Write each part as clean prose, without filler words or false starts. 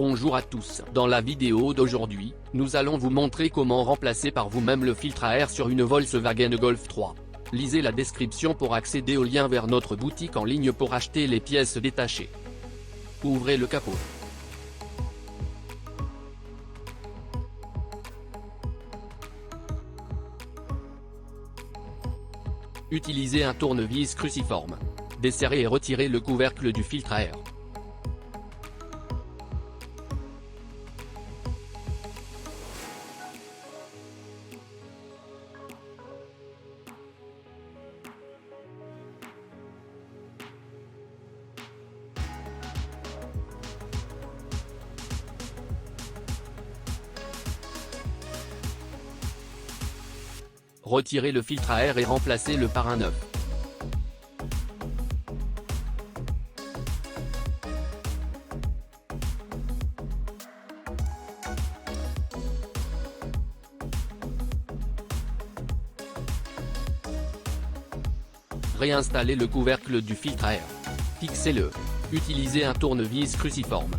Bonjour à tous. Dans la vidéo d'aujourd'hui, nous allons vous montrer comment remplacer par vous-même le filtre à air sur une Volkswagen Golf 3. Lisez la description pour accéder au lien vers notre boutique en ligne pour acheter les pièces détachées. Ouvrez le capot. Utilisez un tournevis cruciforme. Desserrez et retirez le couvercle du filtre à air. Retirez le filtre à air et remplacez-le par un neuf. Réinstallez le couvercle du filtre à air. Fixez-le. Utilisez un tournevis cruciforme.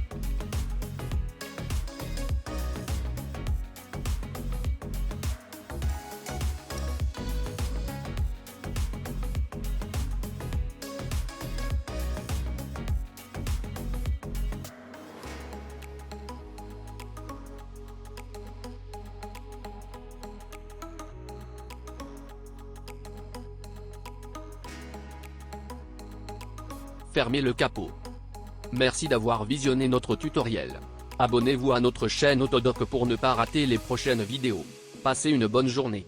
Fermez le capot. Merci d'avoir visionné notre tutoriel. Abonnez-vous à notre chaîne Autodoc pour ne pas rater les prochaines vidéos. Passez une bonne journée.